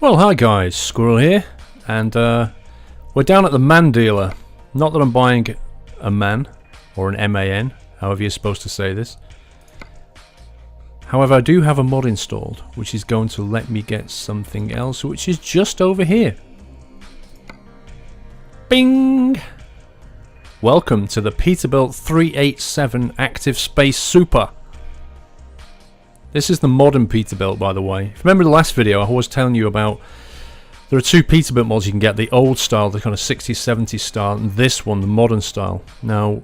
Well, hi guys, Squirrel here, and we're down at the man dealer. Not that I'm buying a man, or an MAN, however you're supposed to say this. However, I do have a mod installed, which is going to let me get something else, which is just over here. Bing! Welcome to the Peterbilt 387 Active Space Super. This is the modern Peterbilt, by the way. If you remember the last video, I was telling you about there are two Peterbilt mods you can get. The old style, the kind of 60s, 70s style, and this one, the modern style. Now,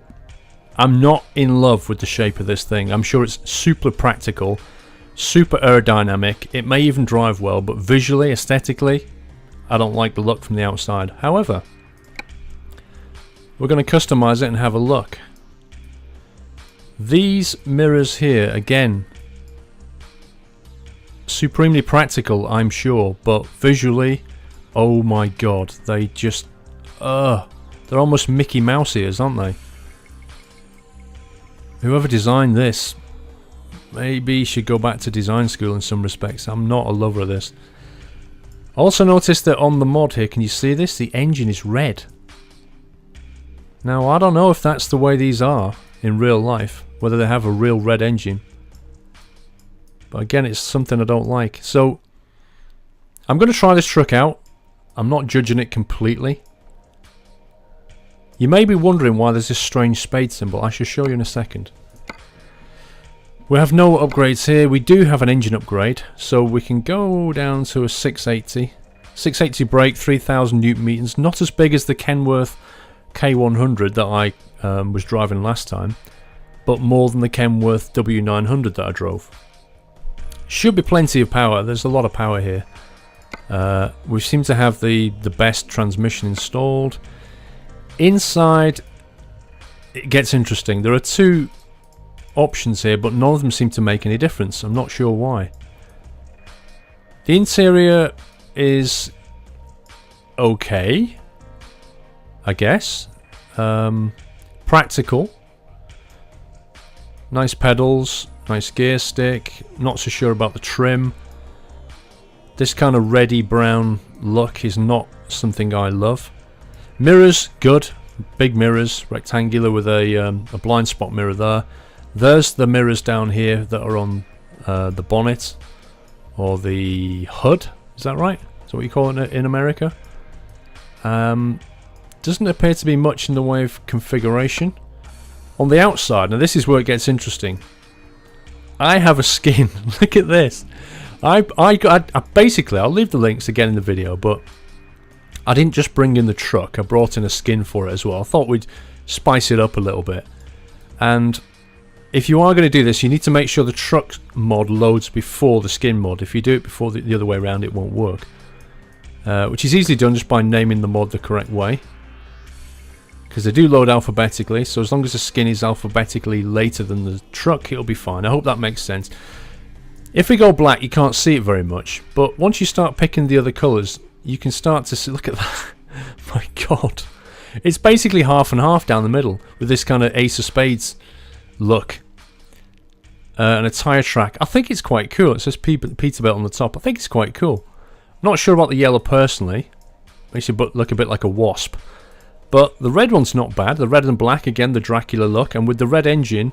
I'm not in love with the shape of this thing. I'm sure it's super practical, super aerodynamic. It may even drive well, but visually, aesthetically, I don't like the look from the outside. However, we're going to customize it and have a look. These mirrors here, again, supremely practical, I'm sure, but visually, oh my god, they just, they're almost Mickey Mouse ears, aren't they? Whoever designed this maybe should go back to design school in some respects. I'm not a lover of this. Also noticed that on the mod here, can you see this? The engine is red. Now, I don't know if that's the way these are in real life, whether they have a real red engine. But again, it's something I don't like. So, I'm going to try this truck out. I'm not judging it completely. You may be wondering why there's this strange spade symbol. I shall show you in a second. We have no upgrades here. We do have an engine upgrade. So we can go down to a 680. 680 brake, 3000 Newton meters. Not as big as the Kenworth K100 that I was driving last time. But more than the Kenworth W900 that I drove. Should be plenty of power. There's a lot of power here. We seem to have the best transmission installed. Inside, it gets interesting. There are two options here, but none of them seem to make any difference. I'm not sure why. The interior is okay, I guess. Practical. Nice pedals. Nice gear stick. Not so sure about the trim. This kind of reddy brown look is not something I love. Mirrors, good. Big mirrors, rectangular with a blind spot mirror there. There's the mirrors down here that are on the bonnet or the hood. Is that right? Is that what you call it in America? Doesn't appear to be much in the way of configuration. On the outside, now this is where it gets interesting. I have a skin. Look at this. I basically, I'll leave the links again in the video, but I didn't just bring in the truck. I brought in a skin for it as well. I thought we'd spice it up a little bit. And if you are going to do this, you need to make sure the truck mod loads before the skin mod. If you do it before the other way around, it won't work. Which is easily done just by naming the mod the correct way. Because they do load alphabetically, so as long as the skin is alphabetically later than the truck, it'll be fine. I hope that makes sense. If we go black, you can't see it very much, but once you start picking the other colours, you can start to see. Look at that. My god. It's basically half and half down the middle, with this kind of Ace of Spades look. And a tyre track. I think it's quite cool. It says Peterbilt on the top. I think it's quite cool. I'm not sure about the yellow personally. Makes it look a bit like a wasp. But the red one's not bad. The red and black, again, the Dracula look. And with the red engine,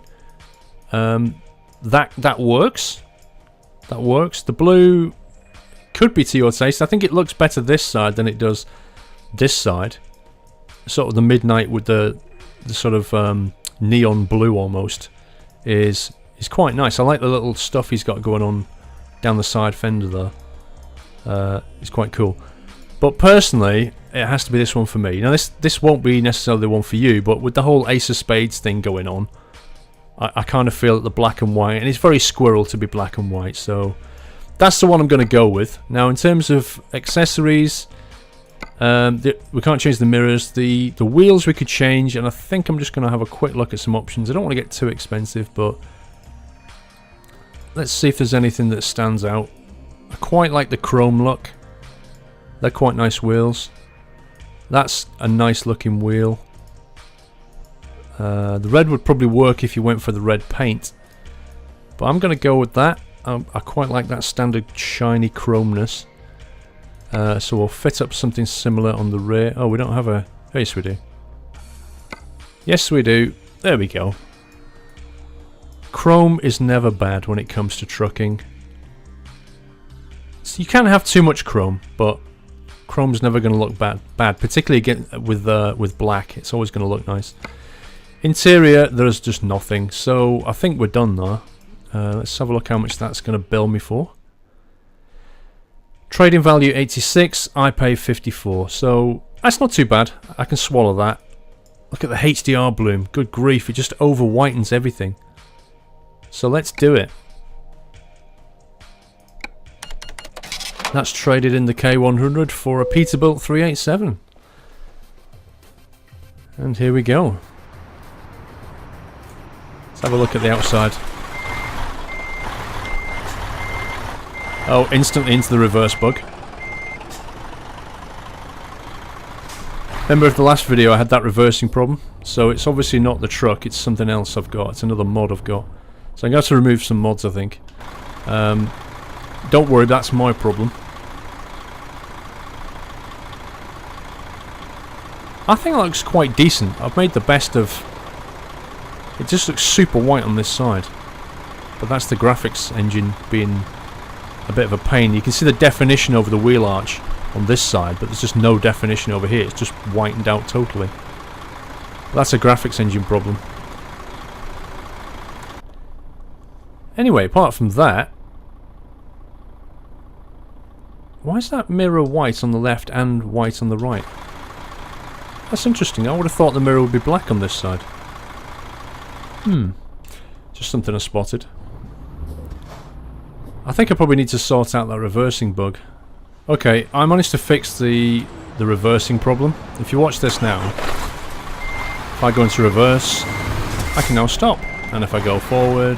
that works. That works. The blue could be to your taste. I think it looks better this side than it does this side. Sort of the midnight with the sort of neon blue almost is quite nice. I like the little stuff he's got going on down the side fender there. It's quite cool. But personally, it has to be this one for me. Now, this won't be necessarily the one for you, but with the whole Ace of Spades thing going on, I kind of feel that the black and white, and it's very Squirrel to be black and white, so that's the one I'm going to go with. Now, in terms of accessories, we can't change the mirrors. The wheels we could change, and I think I'm just going to have a quick look at some options. I don't want to get too expensive, but let's see if there's anything that stands out. I quite like the chrome look. They're quite nice wheels. That's a nice looking wheel. The red would probably work if you went for the red paint. But I'm going to go with that. I quite like that standard shiny chromeness. So we'll fit up something similar on the rear. Oh, we don't have a... Yes, we do. Yes, we do. There we go. Chrome is never bad when it comes to trucking. So you can't have too much chrome, but chrome's never going to look bad, particularly again with black. It's always going to look nice. Interior, there's just nothing, so I think we're done there. Let's have a look how much that's going to bill me for. Trading value 86, I pay 54, so that's not too bad. I can swallow that. Look at the HDR bloom, good grief, it just over whitens everything. So let's do it. That's traded in the K100 for a Peterbilt 387. And here we go. Let's have a look at the outside. Oh, instantly into the reverse bug. Remember the last video I had that reversing problem? So it's obviously not the truck, it's something else I've got. It's another mod I've got. So I'm going to have to remove some mods, I think. Don't worry, that's my problem. I think it looks quite decent. I've made the best of... It just looks super white on this side. But that's the graphics engine being a bit of a pain. You can see the definition over the wheel arch on this side, but there's just no definition over here. It's just whitened out totally. But that's a graphics engine problem. Anyway, apart from that... Why is that mirror white on the left and white on the right? That's interesting. I would have thought the mirror would be black on this side. Just something I spotted. I think I probably need to sort out that reversing bug. Okay, I managed to fix the reversing problem. If you watch this now, if I go into reverse, I can now stop. And if I go forward,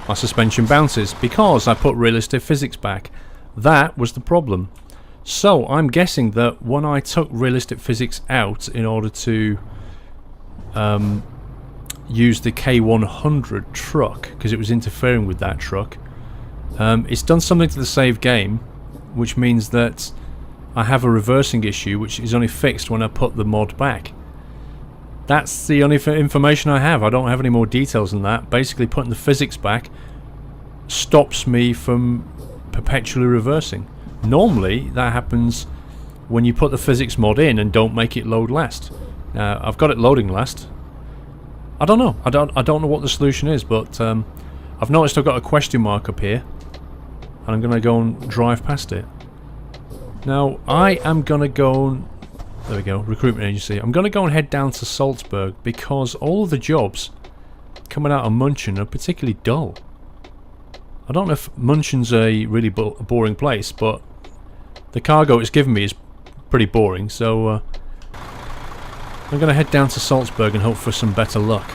my suspension bounces because I put realistic physics back. That was the problem. So I'm guessing that when I took realistic physics out in order to use the K100 truck, because it was interfering with that truck, it's done something to the save game, which means that I have a reversing issue which is only fixed when I put the mod back. That's the only information I have. I don't have any more details than that. Basically putting the physics back stops me from perpetually reversing. Normally that happens when you put the physics mod in and don't make it load last. Now I've got it loading last. I don't know. I don't know what the solution is, but I've noticed I've got a question mark up here, and I'm going to go and drive past it. Now I am going to go and... There we go, recruitment agency. I'm going to go and head down to Salzburg because all of the jobs coming out of München are particularly dull. I don't know if München's a really boring place, but the cargo it's given me is pretty boring, so I'm going to head down to Salzburg and hope for some better luck.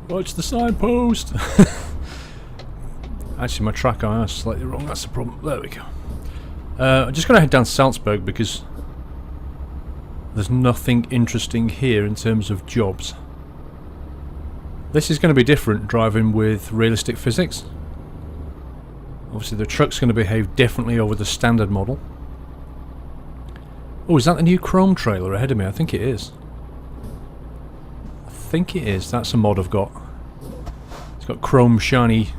Watch the signpost! Actually, my track eye is slightly wrong, that's the problem. There we go. I'm just going to head down to Salzburg because there's nothing interesting here in terms of jobs. This is going to be different, driving with realistic physics. Obviously the truck's going to behave differently over the standard model. Oh, is that the new Chrome trailer ahead of me? I think it is. I think it is. That's a mod I've got. It's got chrome shiny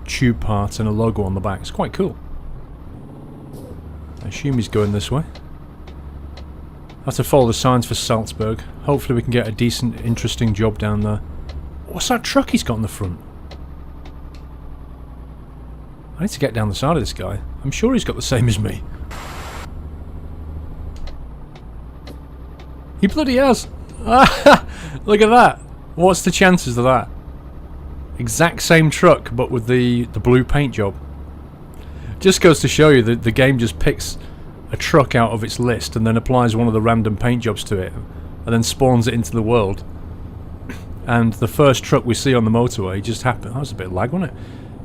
tube parts and a logo on the back. It's quite cool. I assume he's going this way. I have to follow the signs for Salzburg. Hopefully we can get a decent, interesting job down there. What's that truck he's got in the front? I need to get down the side of this guy. I'm sure he's got the same as me. He bloody has! Look at that! What's the chances of that? Exact same truck, but with the blue paint job. Just goes to show you that the game just picks a truck out of its list and then applies one of the random paint jobs to it, and then spawns it into the world. And the first truck we see on the motorway just happens... That was a bit of lag, wasn't it?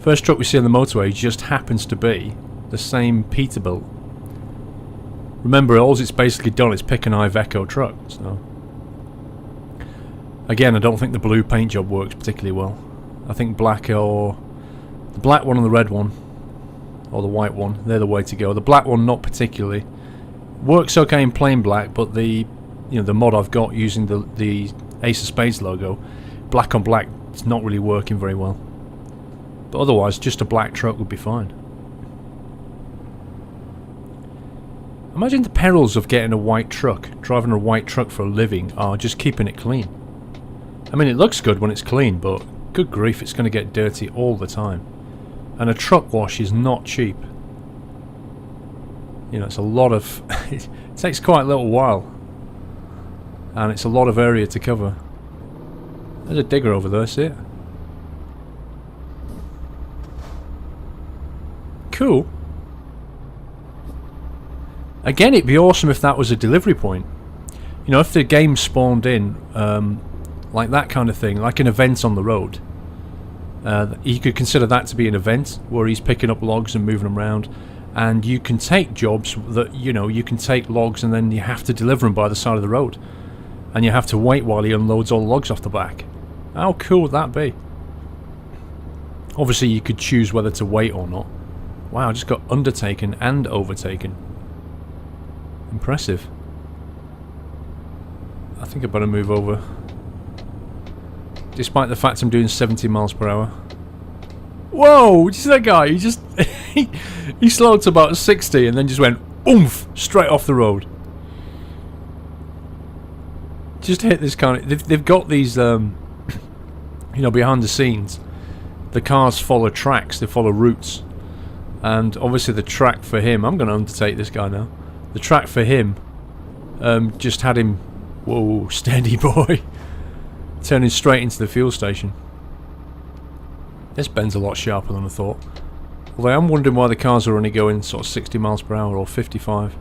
First truck we see on the motorway just happens to be the same Peterbilt. Remember, all it's basically done is pick an Iveco truck. So Again, I don't think the blue paint job works particularly well. I think black or... the black one and the red one, or the white one, they're the way to go. The black one not particularly. Works okay in plain black, but the the mod I've got using the Ace of Spades logo, black on black, it's not really working very well. But otherwise, just a black truck would be fine. Imagine the perils of getting a white truck, driving a white truck for a living, are just keeping it clean. I mean, it looks good when it's clean, but good grief, it's going to get dirty all the time. And a truck wash is not cheap. It's a lot of... it takes quite a little while. And it's a lot of area to cover. There's a digger over there, see it? Cool. Again, it'd be awesome if that was a delivery point. If the game spawned in, like that kind of thing, like an event on the road. You could consider that to be an event, where he's picking up logs and moving them around. And you can take jobs that, you can take logs and then you have to deliver them by the side of the road. And you have to wait while he unloads all the logs off the back. How cool would that be? Obviously you could choose whether to wait or not. Wow, I just got undertaken and overtaken. Impressive. I think I better move over. Despite the fact I'm doing 70 miles per hour. Whoa! Did you see that guy? He just... he slowed to about 60 and then just went oomph! Straight off the road. Just hit this kind of... They've got these, behind the scenes. The cars follow tracks, they follow routes. And obviously the track for him... I'm going to undertake this guy now. The track for him just had him... Whoa, steady boy. Turning straight into the fuel station. This bend's a lot sharper than I thought. Although I am wondering why the cars are only going sort of 60 miles per hour or 55.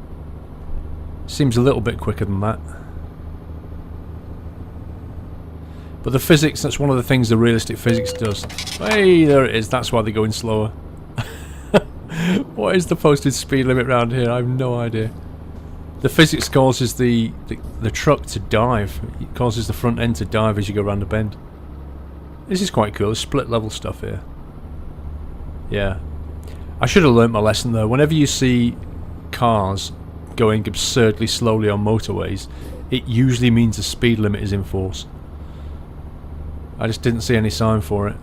Seems a little bit quicker than that. But the physics, that's one of the things the realistic physics does. Hey, there it is. That's why they're going slower. What is the posted speed limit around here? I have no idea. The physics causes the truck to dive. It causes the front end to dive as you go around the bend. This is quite cool. There's split level stuff here. Yeah. I should have learnt my lesson though. Whenever you see cars going absurdly slowly on motorways, it usually means the speed limit is in force. I just didn't see any sign for it.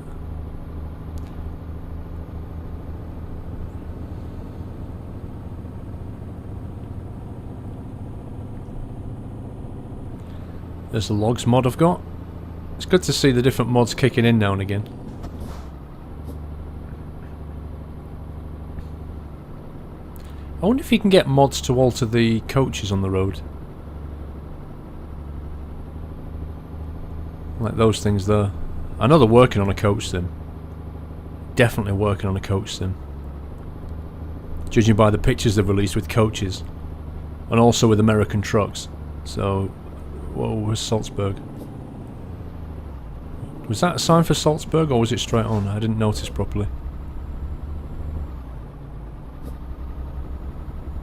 There's the logs mod I've got. It's good to see the different mods kicking in now and again. I wonder if you can get mods to alter the coaches on the road. Like those things there. I know they're working on a coach sim. Definitely working on a coach sim. Judging by the pictures they've released with coaches. And also with American trucks. So... Whoa, where's Salzburg? Was that a sign for Salzburg or was it straight on? I didn't notice properly.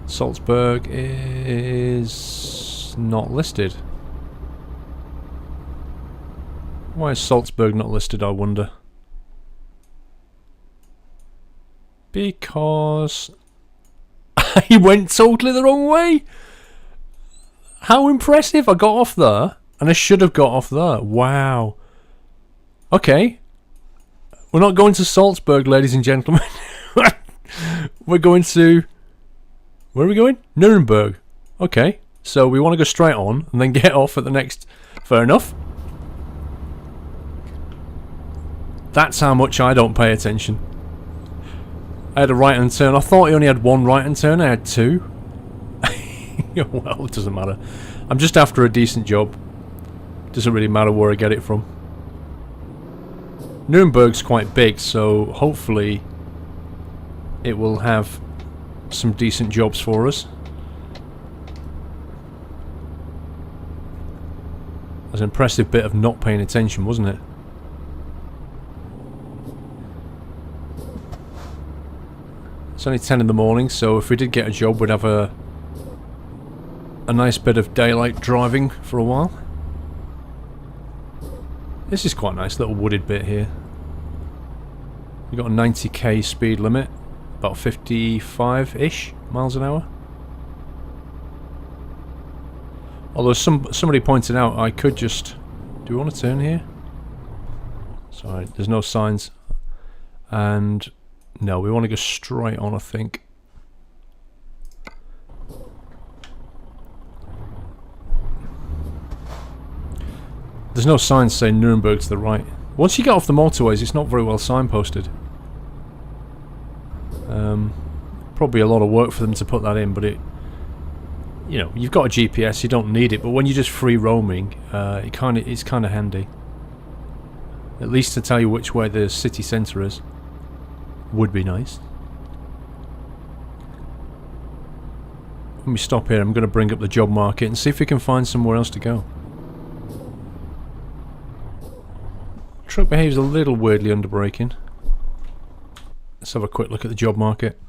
Salzburg is not listed. Why is Salzburg not listed, I wonder? Because I went totally the wrong way. How impressive! I got off there, and I should have got off there. Wow. Okay. We're not going to Salzburg, ladies and gentlemen. We're going to... Where are we going? Nuremberg. Okay. So we want to go straight on, and then get off at the next... Fair enough. That's how much I don't pay attention. I had a right-hand turn. I thought I only had one right-hand turn. I had two. Well, it doesn't matter. I'm just after a decent job. Doesn't really matter where I get it from. Nuremberg's quite big, so hopefully it will have some decent jobs for us. That's an impressive bit of not paying attention, wasn't it? It's only 10 in the morning, so if we did get a job, we'd have a nice bit of daylight driving for a while. This is quite a nice little wooded bit here. We've got a 90k speed limit, about 55-ish miles an hour. Although somebody pointed out I could just... Do we want to turn here? Sorry, there's no signs. And no, we want to go straight on, I think. There's no signs saying Nuremberg to the right. Once you get off the motorways, it's not very well signposted. Probably a lot of work for them to put that in, but it... You know, you've got a GPS, you don't need it, but when you're just free roaming, it's kind of handy. At least to tell you which way the city centre is. Would be nice. When we stop here, I'm going to bring up the job market and see if we can find somewhere else to go. Truck behaves a little weirdly under braking. Let's have a quick look at the job market.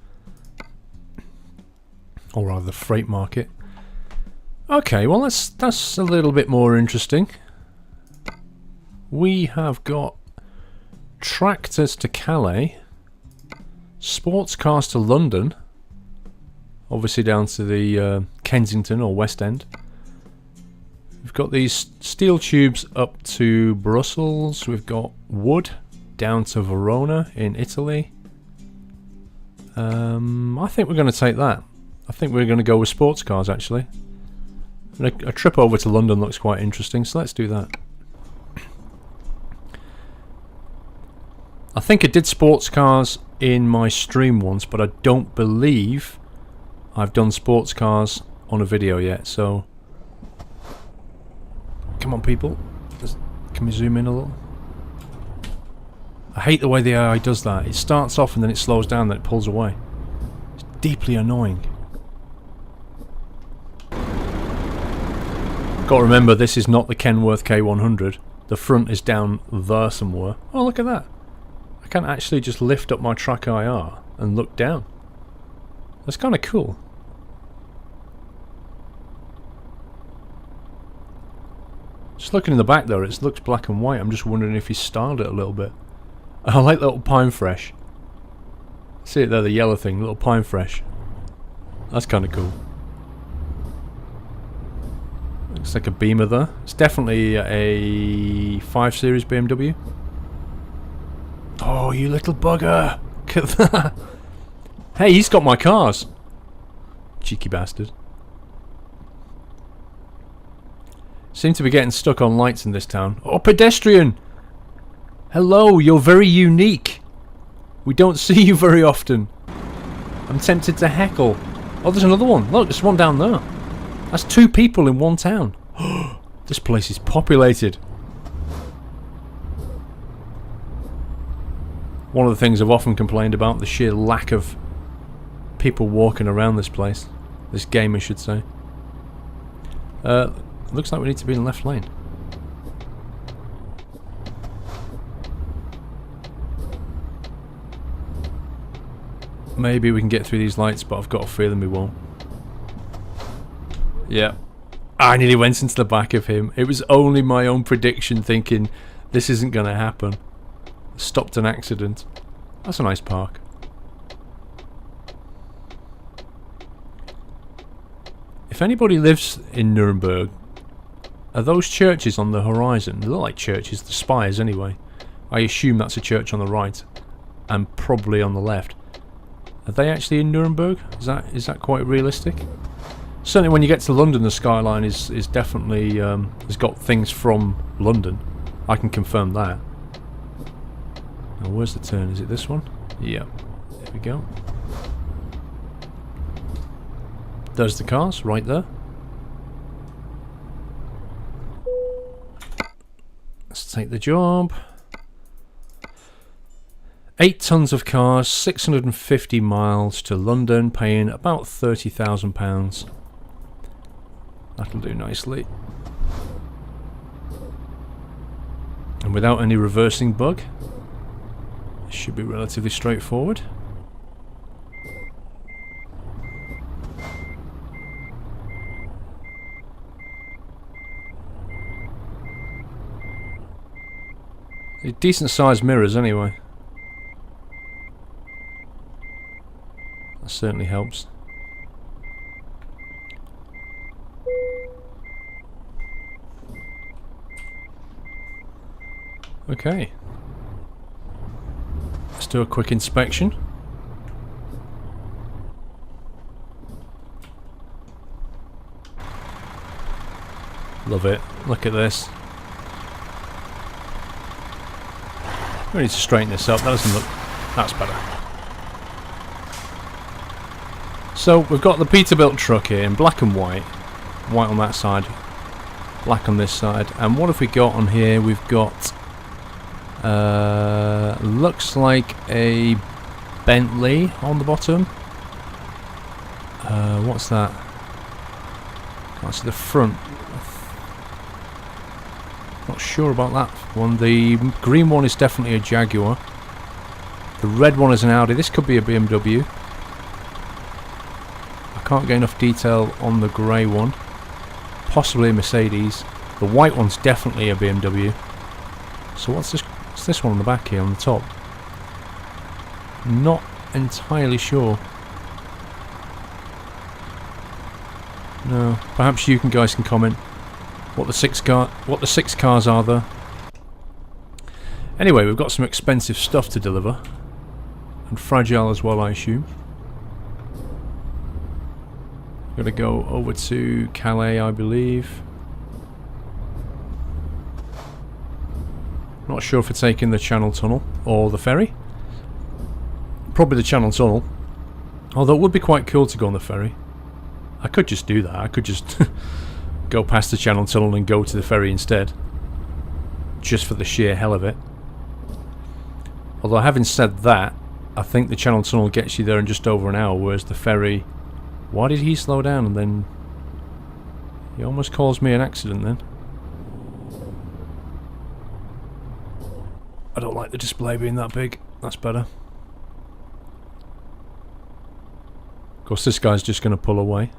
Or rather the freight market. Okay, well that's a little bit more interesting. We have got tractors to Calais, sports cars to London, obviously down to the Kensington or West End. We've got these steel tubes up to Brussels. We've got wood down to Verona in Italy. I think we're going to take that. I think we're going to go with sports cars actually. A trip over to London looks quite interesting, so let's do that. I think I did sports cars in my stream once, but I don't believe I've done sports cars on a video yet, so... Come on people, can we zoom in a little? I hate the way the AI does that. It starts off and then it slows down, then it pulls away. It's deeply annoying. Got to remember, this is not the Kenworth K100. The front is down there somewhere. Oh, look at that. I can actually just lift up my track IR and look down. That's kind of cool. Just looking in the back there, it looks black and white. I'm just wondering if he styled it a little bit. I like little pine fresh. See it there, the yellow thing, little pine fresh. That's kind of cool. Looks like a Beamer there. It's definitely a 5 Series BMW. Oh, you little bugger! Look at that! Hey, he's got my cars! Cheeky bastard. Seem to be getting stuck on lights in this town. Oh, pedestrian! Hello, you're very unique. We don't see you very often. I'm tempted to heckle. Oh, there's another one. Look, there's one down there. That's 2 people in one town. This place is populated. One of the things I've often complained about, the sheer lack of people walking around this place. This game, I should say. Looks like we need to be in the left lane. Maybe we can get through these lights, but I've got a feeling we won't. Yeah. I nearly went into the back of him. It was only my own prediction thinking this isn't going to happen. Stopped an accident. That's a nice park. If anybody lives in Nuremberg, are those churches on the horizon? They look like churches, the spires anyway. I assume that's a church on the right and probably on the left. Are they actually in Nuremberg? Is that quite realistic? Certainly when you get to London, the skyline is definitely has got things from London. I can confirm that. Now where's the turn? Is it this one? Yeah. There we go. There's the cars, right there. Let's take the job. 8 tons of cars, 650 miles to London, paying about £30,000. That'll do nicely. And without any reversing bug, it should be relatively straightforward. They're decent sized mirrors anyway. That certainly helps. Okay. Let's do a quick inspection. Love it. Look at this. We need to straighten this up. That doesn't look... That's better. So, we've got the Peterbilt truck here in black and white. White on that side. Black on this side. And what have we got on here? We've got... looks like a Bentley on the bottom. What's that? Can't see the front. Not sure about that one. The green one is definitely a Jaguar. The red one is an Audi. This could be a BMW. I can't get enough detail on the grey one. Possibly a Mercedes. The white one's definitely a BMW. So what's this? What's this one on the back here on the top? Not entirely sure. No. Perhaps you guys can comment what the six cars are there. Anyway, we've got some expensive stuff to deliver, and fragile as well, I assume. Got to go over to Calais, I believe. Not sure if we're taking the Channel Tunnel or the ferry. Probably the Channel Tunnel. Although it would be quite cool to go on the ferry. I could just do that. I could just go past the Channel Tunnel and go to the ferry instead. Just for the sheer hell of it. Although having said that, I think the Channel Tunnel gets you there in just over an hour, whereas the ferry... Why did he slow down and then... He almost caused me an accident then. I don't like the display being that big. That's better. Of course, this guy's just going to pull away.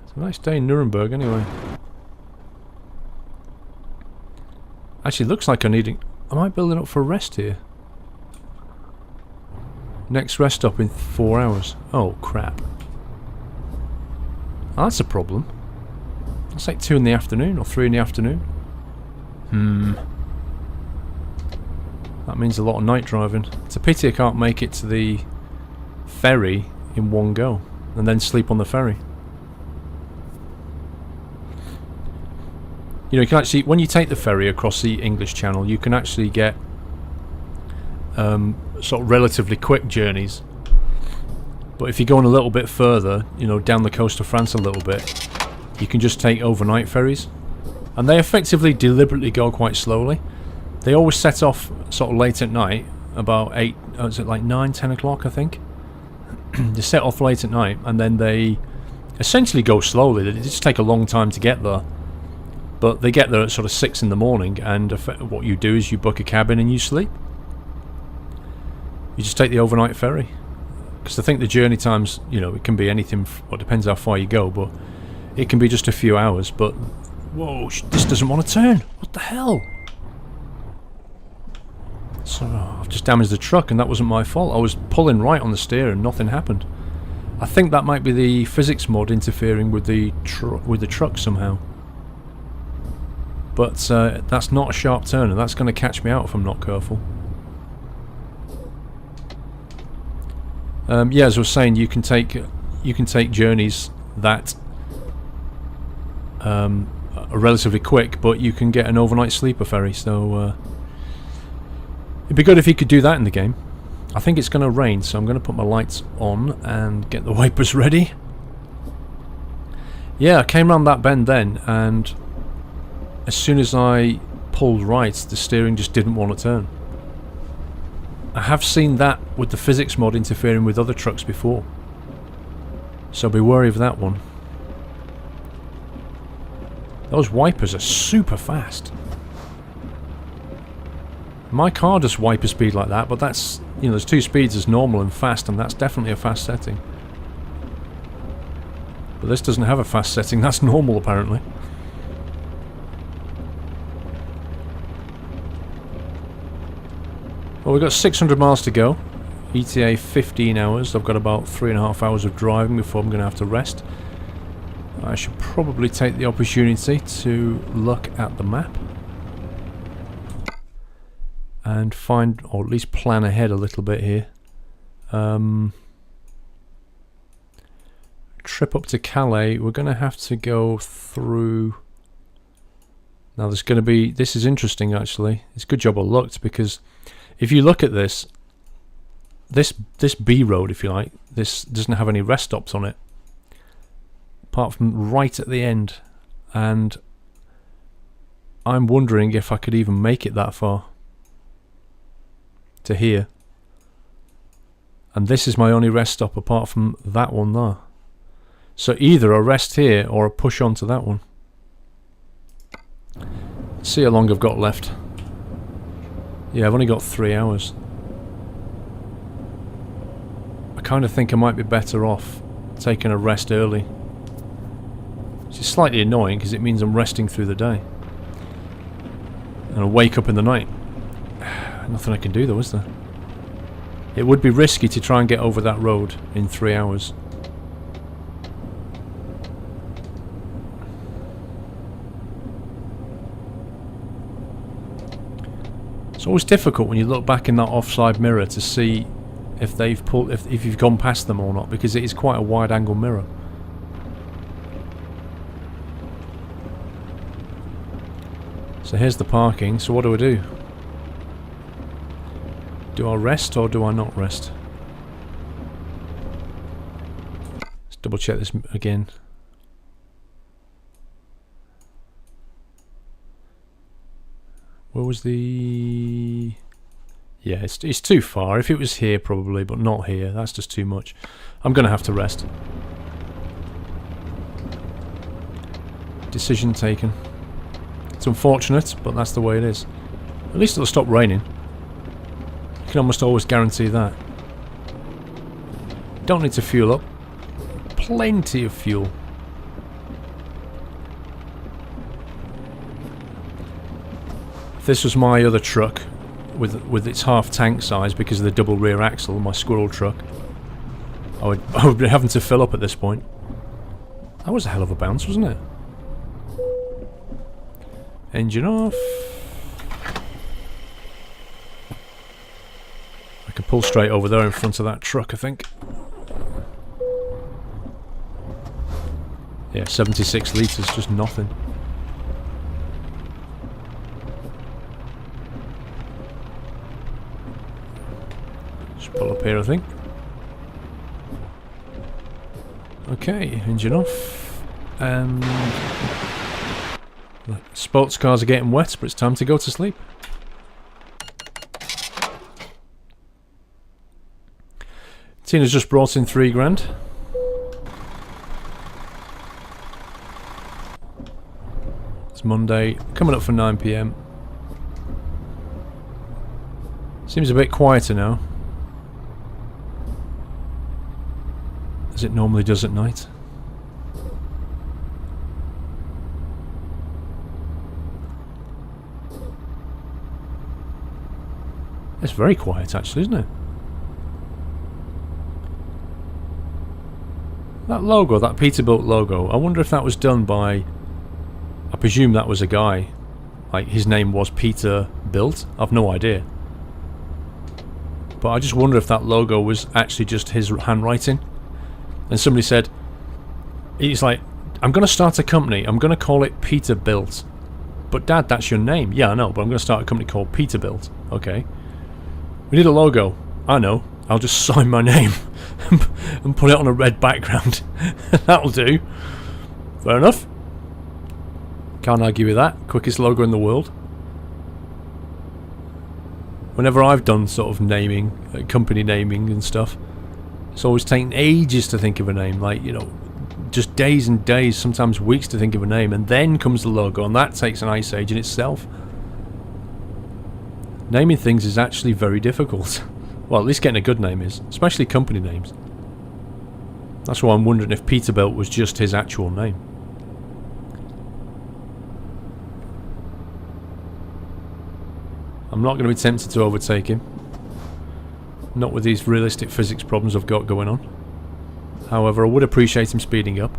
It's a nice day in Nuremberg anyway. Actually, looks like I might build it up for a rest here. Next rest stop in 4 hours. Oh, crap. Oh, that's a problem. It's like 2 in the afternoon or 3 in the afternoon. That means a lot of night driving. It's a pity I can't make it to the ferry in one go and then sleep on the ferry. You know, you can actually, when you take the ferry across the English Channel, you can actually get sort of relatively quick journeys. But if you're going a little bit further, you know, down the coast of France a little bit, you can just take overnight ferries. And they effectively deliberately go quite slowly. They always set off sort of late at night, about 8, is it like 9, 10 o'clock I think? They set off late at night and then they essentially go slowly. They just take a long time to get there. But they get there at sort of 6 in the morning, and what you do is you book a cabin and you sleep. You just take the overnight ferry. Because I think the journey times, you know, it can be anything, well, it depends how far you go, but it can be just a few hours. But, whoa, this doesn't want to turn. What the hell? So, I've just damaged the truck, and that wasn't my fault. I was pulling right on the steer and nothing happened. I think that might be the physics mod interfering with the truck somehow. But that's not a sharp turn, and that's going to catch me out if I'm not careful. Yeah, as I was saying, you can take journeys that are relatively quick, but you can get an overnight sleeper ferry. So it'd be good if you could do that in the game. I think it's going to rain, so I'm going to put my lights on and get the wipers ready. Yeah, I came around that bend then, and as soon as I pulled right, the steering just didn't want to turn. I have seen that with the physics mod interfering with other trucks before, so be wary of that one. Those wipers are super fast. My car does wiper speed like that, but that's, you know, there's 2 speeds, as normal and fast, and that's definitely a fast setting. But this doesn't have a fast setting, that's normal apparently. Well, we've got 600 miles to go. ETA 15 hours. I've got about 3.5 hours of driving before I'm going to have to rest. I should probably take the opportunity to look at the map and find, or at least plan ahead a little bit here. Trip up to Calais, we're going to have to go through. Now there's going to be, this is interesting actually, it's a good job I looked, because if you look at this B road, if you like, this doesn't have any rest stops on it apart from right at the end, and I'm wondering if I could even make it that far to here. And this is my only rest stop apart from that one there. So either a rest here or a push on to that one. See how long I've got left. Yeah, I've only got 3 hours. I kind of think I might be better off taking a rest early. Which is slightly annoying because it means I'm resting through the day. And I'll wake up in the night. Nothing I can do though, is there? It would be risky to try and get over that road in 3 hours. It's always difficult when you look back in that offside mirror to see if they've pulled, if you've gone past them or not, because it is quite a wide angle mirror. So here's the parking. So what do I do? Do I rest or do I not rest? Let's double check this again. Where was the... Yeah, it's too far. If it was here probably, but not here. That's just too much. I'm going to have to rest. Decision taken. It's unfortunate, but that's the way it is. At least it'll stop raining. You can almost always guarantee that. Don't need to fuel up. Plenty of fuel. If this was my other truck with its half tank size because of the double rear axle, my Squirrel truck, I would be having to fill up at this point. That was a hell of a bounce, wasn't it? Engine off. I can pull straight over there in front of that truck, I think. Yeah, 76 litres, just nothing. Just pull up here, I think. Okay, engine off. And sports cars are getting wet, but it's time to go to sleep. Tina's just brought in £3 grand. It's Monday, coming up for 9 PM. Seems a bit quieter now, as it normally does at night. It's very quiet actually, isn't it? That logo, that Peterbilt logo, I wonder if that was done by... I presume that was a guy. Like, his name was Peter Built. I've no idea. But I just wonder if that logo was actually just his handwriting. And somebody said... He's like, I'm going to start a company. I'm going to call it Peterbilt. But Dad, that's your name. Yeah, I know, but I'm going to start a company called Peterbilt. Okay. We need a logo. I know. I'll just sign my name and put it on a red background. That'll do. Fair enough. Can't argue with that. Quickest logo in the world. Whenever I've done sort of naming, company naming and stuff, it's always taken ages to think of a name. Like, you know, just days and days, sometimes weeks to think of a name, and then comes the logo, and that takes an ice age in itself. Naming things is actually very difficult. Well, at least getting a good name is, especially company names. That's why I'm wondering if Peterbilt was just his actual name. I'm not going to be tempted to overtake him. Not with these realistic physics problems I've got going on. However, I would appreciate him speeding up.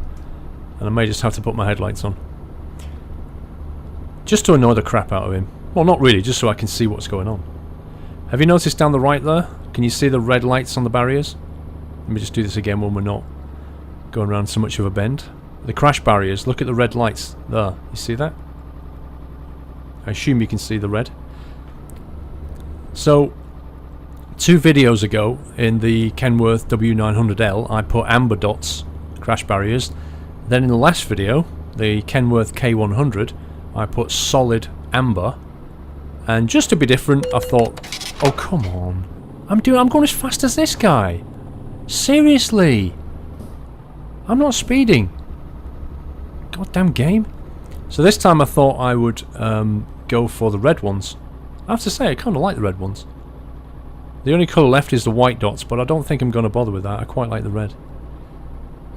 And I may just have to put my headlights on. Just to annoy the crap out of him. Well, not really, just so I can see what's going on. Have you noticed down the right there? Can you see the red lights on the barriers? Let me just do this again when we're not going around so much of a bend. The crash barriers, look at the red lights there. You see that? I assume you can see the red. So, 2 videos ago in the Kenworth W900L, I put amber dots, crash barriers. Then in the last video, the Kenworth K100, I put solid amber. And just to be different, I thought, oh come on, I'm going as fast as this guy. Seriously, I'm not speeding. Goddamn game. So this time I thought I would go for the red ones. I have to say, I kind of like the red ones. The only colour left is the white dots, but I don't think I'm going to bother with that. I quite like the red.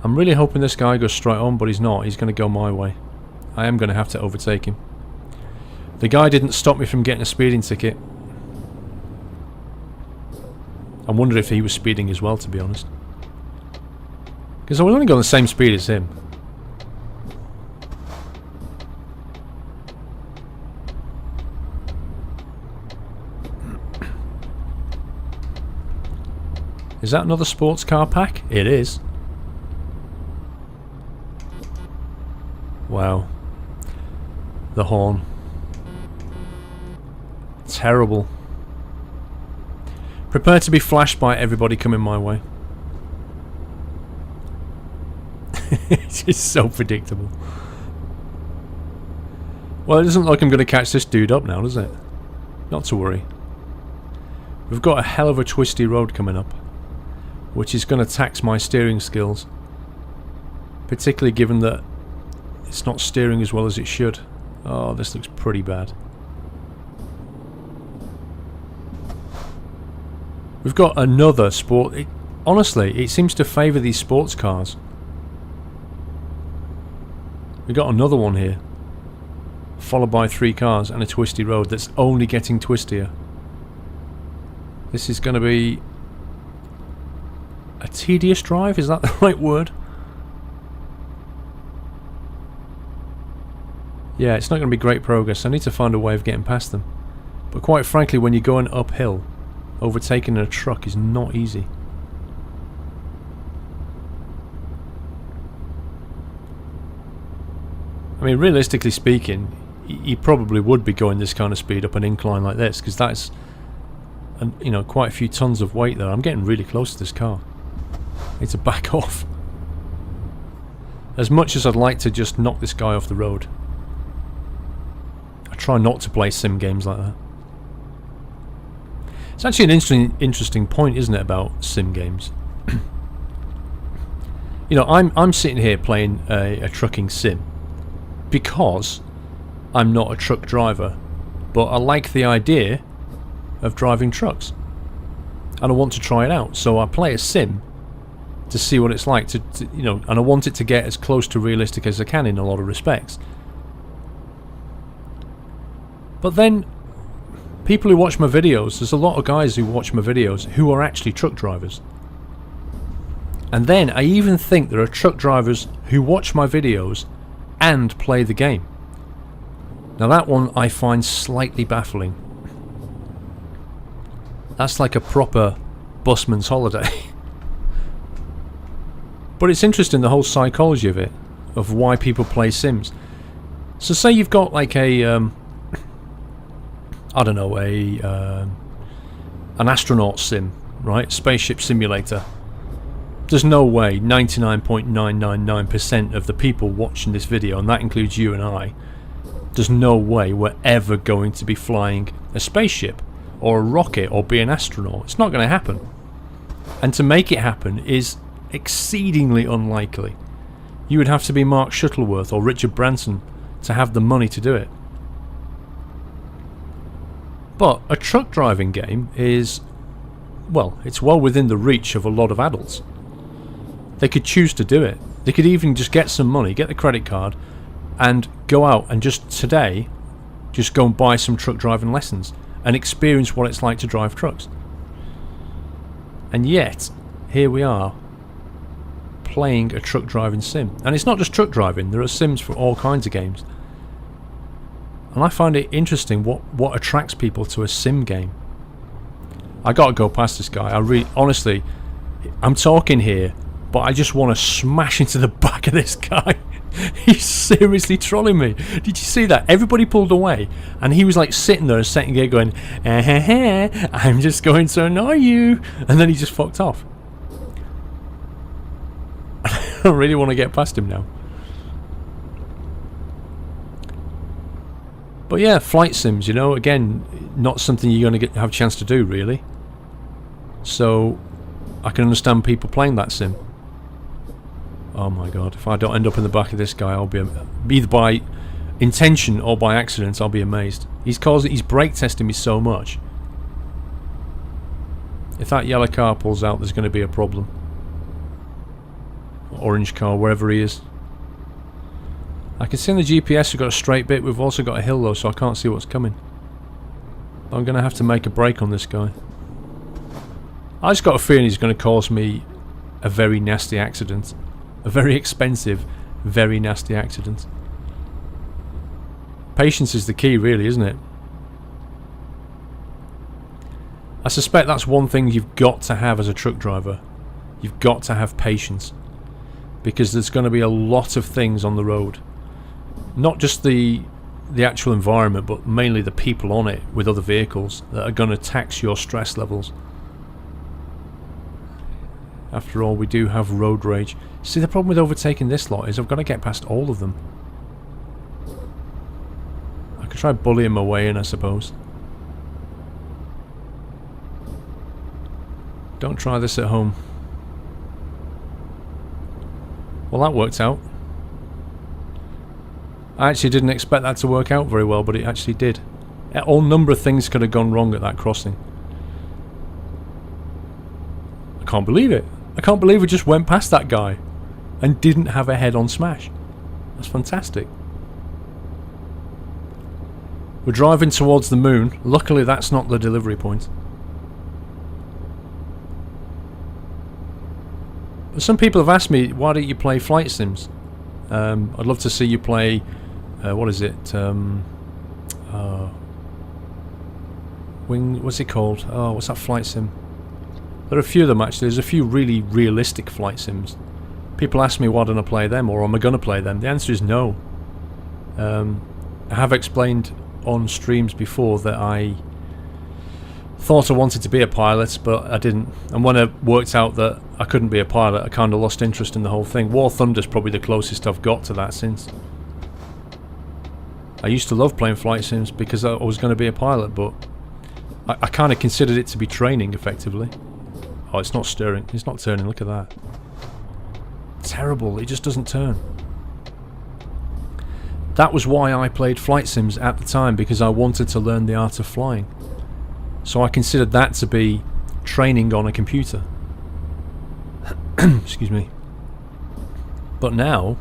I'm really hoping this guy goes straight on, but he's not. He's going to go my way. I am going to have to overtake him. The guy didn't stop me from getting a speeding ticket. I wondered if he was speeding as well, to be honest. Because I was only going the same speed as him. Is that another sports car pack? It is. Wow. The horn. Terrible. Prepare to be flashed by everybody coming my way. It's just so predictable. Well, it doesn't look like I'm going to catch this dude up now, does it? Not to worry. We've got a hell of a twisty road coming up, which is going to tax my steering skills. Particularly given that it's not steering as well as it should. Oh, this looks pretty bad. We've got another sport. Honestly, it seems to favour these sports cars. We've got another one here, followed by 3 cars and a twisty road that's only getting twistier. This is going to be a tedious drive, is that the right word? Yeah, it's not going to be great progress. I need to find a way of getting past them. But quite frankly, when you're going uphill, overtaking a truck is not easy. I mean, realistically speaking, you probably would be going this kind of speed up an incline like this, because that's, you know, quite a few tons of weight there. I'm getting really close to this car. I need to back off. As much as I'd like to just knock this guy off the road, I try not to play sim games like that. It's actually an interesting point, isn't it, about sim games? You know, I'm sitting here playing a trucking sim because I'm not a truck driver, but I like the idea of driving trucks and I want to try it out. So I play a sim to see what it's like to you know, and I want it to get as close to realistic as I can in a lot of respects. But then people who watch my videos, there's a lot of guys who watch my videos who are actually truck drivers. And then I even think there are truck drivers who watch my videos and play the game. Now that one I find slightly baffling. That's like a proper busman's holiday. But it's interesting, the whole psychology of it, of why people play sims. So say you've got like a I don't know, an astronaut sim, right? Spaceship simulator. There's no way 99.999% of the people watching this video, and that includes you and I, there's no way we're ever going to be flying a spaceship or a rocket or be an astronaut. It's not going to happen. And to make it happen is exceedingly unlikely. You would have to be Mark Shuttleworth or Richard Branson to have the money to do it. But a truck driving game is, well, it's well within the reach of a lot of adults. They could choose to do it. They could even just get some money, get the credit card, and go out and just today, just go and buy some truck driving lessons and experience what it's like to drive trucks. And yet, here we are, playing a truck driving sim. And it's not just truck driving, there are sims for all kinds of games. And I find it interesting what attracts people to a sim game. I gotta go past this guy. Honestly, I'm talking here, but I just want to smash into the back of this guy. He's seriously trolling me. Did you see that? Everybody pulled away, and he was like sitting there in second gear going, I'm just going to annoy you. And then he just fucked off. I don't really want to get past him now. But yeah, flight sims, you know, again, not something you're going to have a chance to do, really. So, I can understand people playing that sim. Oh my god, if I don't end up in the back of this guy, I'll be either by intention or by accident, I'll be amazed. He's brake testing me so much. If that yellow car pulls out, there's going to be a problem. Orange car, wherever he is. I can see on the GPS we've got a straight bit, we've also got a hill though, so I can't see what's coming. I'm going to have to make a break on this guy. I just got a feeling he's going to cause me a very nasty accident. A very expensive, very nasty accident. Patience is the key, really, isn't it? I suspect that's one thing you've got to have as a truck driver. You've got to have patience. Because there's going to be a lot of things on the road. Not just the actual environment, but mainly the people on it with other vehicles that are going to tax your stress levels. After all, we do have road rage. See, the problem with overtaking this lot is I've got to get past all of them. I could try bullying my way in, I suppose. Don't try this at home. Well, that worked out. I actually didn't expect that to work out very well, but it actually did. All number of things could have gone wrong at that crossing. I can't believe it. I can't believe we just went past that guy and didn't have a head-on smash. That's fantastic. We're driving towards the moon. Luckily that's not the delivery point. But some people have asked me, why don't you play flight sims? I'd love to see you play, what is it? What's it called? Oh, what's that flight sim? There are a few of them actually. There's a few really realistic flight sims. People ask me why don't I play them, or am I going to play them? The answer is no. I have explained on streams before that I thought I wanted to be a pilot, but I didn't. And when it worked out that I couldn't be a pilot, I kind of lost interest in the whole thing. War Thunder's probably the closest I've got to that since. I used to love playing flight sims because I was going to be a pilot, but I kind of considered it to be training, effectively. Oh, it's not stirring. It's not turning. Look at that. Terrible. It just doesn't turn. That was why I played flight sims at the time, because I wanted to learn the art of flying. So I considered that to be training on a computer. Excuse me. But now,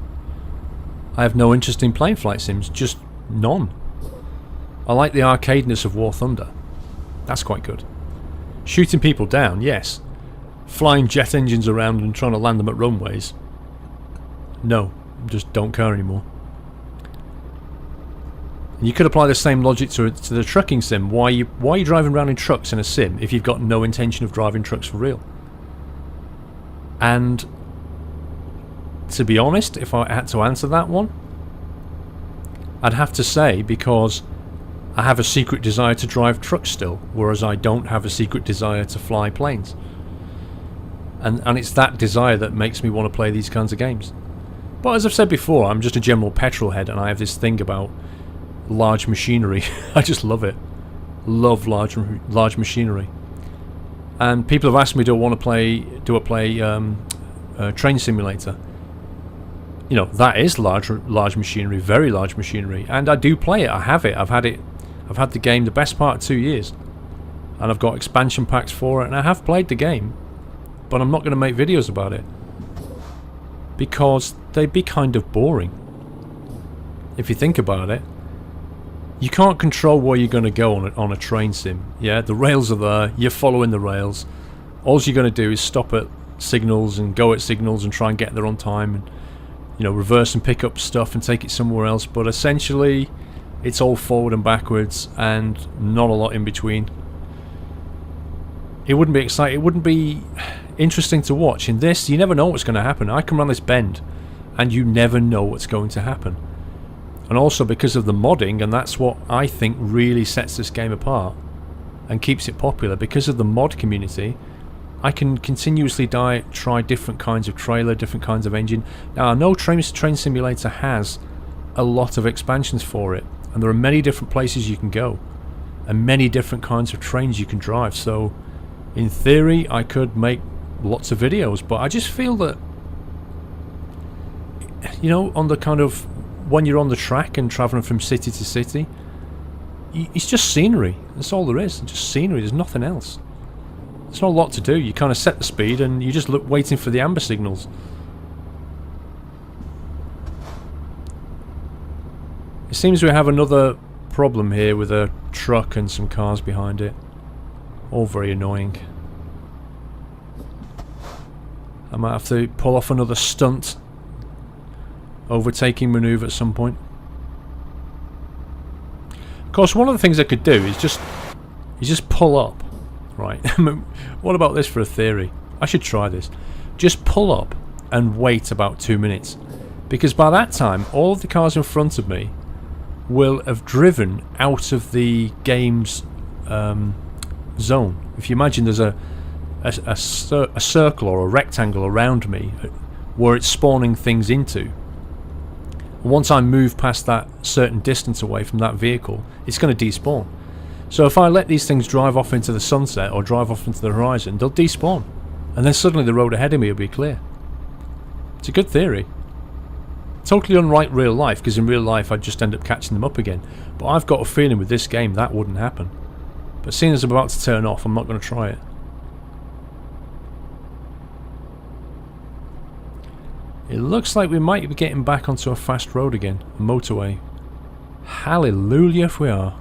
I have no interest in playing flight sims. Just none. I like the arcadeness of War Thunder. That's quite good. Shooting people down, yes. Flying jet engines around and trying to land them at runways. No, just don't care anymore. And you could apply the same logic to the trucking sim. Why are you driving around in trucks in a sim if you've got no intention of driving trucks for real? And to be honest, if I had to answer that one, I'd have to say because I have a secret desire to drive trucks still, whereas I don't have a secret desire to fly planes. And it's that desire that makes me want to play these kinds of games. But as I've said before, I'm just a general petrol head, and I have this thing about large machinery. I just love it. Love large machinery. And people have asked me, do I play Train Simulator? You know, that is large machinery, very large machinery, and I do play it. I have it. I've had the game the best part of 2 years, and I've got expansion packs for it, and I have played the game, but I'm not going to make videos about it because they'd be kind of boring. If you think about it, you can't control where you're going to go on a train sim. Yeah, the rails are there, you're following the rails. All you're going to do is stop at signals and go at signals and try and get there on time, and you know, reverse and pick up stuff and take it somewhere else. But essentially, it's all forward and backwards, and not a lot in between. It wouldn't be exciting. It wouldn't be interesting to watch. In this, you never know what's going to happen. I can run this bend, and you never know what's going to happen. And also because of the modding, and that's what I think really sets this game apart and keeps it popular. Because of the mod community, I can continuously try different kinds of trailer, different kinds of engine. Now, I know Train Simulator has a lot of expansions for it, and there are many different places you can go, and many different kinds of trains you can drive. So, in theory, I could make lots of videos, but I just feel that, you know, on the kind of, when you're on the track and travelling from city to city, it's just scenery. That's all there is. It's just scenery. There's nothing else. There's not a lot to do. You kind of set the speed and you just look waiting for the amber signals. It seems we have another problem here with a truck and some cars behind it. All very annoying. I might have to pull off another stunt overtaking manoeuvre at some point. Of course, one of the things I could do is just pull up. Right. What about this for a theory? I should try this. Just pull up and wait about 2 minutes, because by that time all of the cars in front of me will have driven out of the game's zone. If you imagine there's a circle or a rectangle around me where it's spawning things into. Once I move past that certain distance away from that vehicle, it's going to despawn. So if I let these things drive off into the sunset or drive off into the horizon, they'll despawn. And then suddenly the road ahead of me will be clear. It's a good theory. Totally unlike real life, because in real life I'd just end up catching them up again. But I've got a feeling with this game that wouldn't happen. But seeing as I'm about to turn off, I'm not going to try it. It looks like we might be getting back onto a fast road again. A motorway. Hallelujah if we are.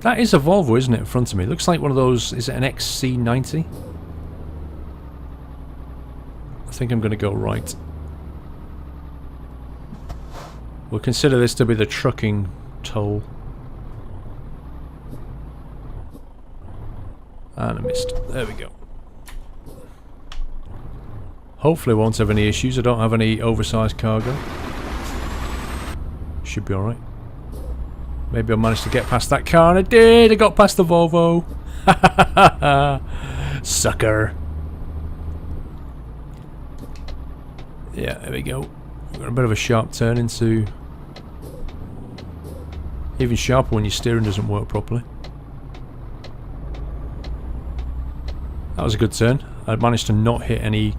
That is a Volvo, isn't it, in front of me? Looks like one of those... Is it an XC90? I think I'm going to go right. We'll consider this to be the trucking toll. And I missed. There we go. Hopefully I won't have any issues. I don't have any oversized cargo. Should be alright. Maybe I managed to get past that car, and I did! I got past the Volvo! Sucker! Yeah, there we go. We've got a bit of a sharp turn into... Even sharper when your steering doesn't work properly. That was a good turn. I managed to not hit any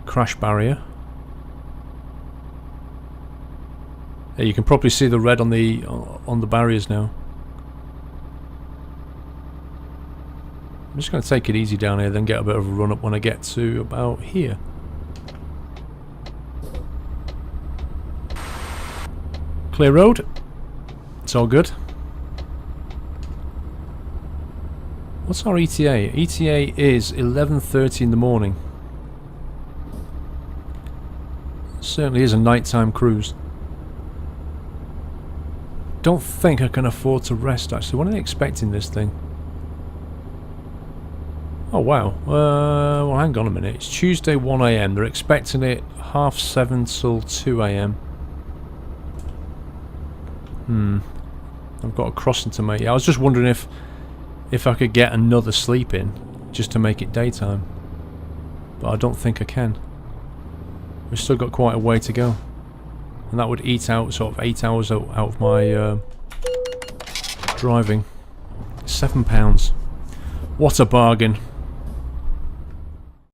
crash barrier. Yeah, you can probably see the red on the barriers now. I'm just going to take it easy down here, then get a bit of a run up when I get to about here. Clear road. It's all good. What's our ETA? ETA is 11:30 in the morning. Certainly is a nighttime cruise. Don't think I can afford to rest actually. When are they expecting this thing? Oh wow. Well, hang on a minute. It's Tuesday 1 AM. They're expecting it 7:30 till 2 AM. I've got a crossing to make. I was just wondering if I could get another sleep in just to make it daytime, but I don't think I can. We've still got quite a way to go, and that would eat out sort of 8 hours out of my driving. £7. What a bargain.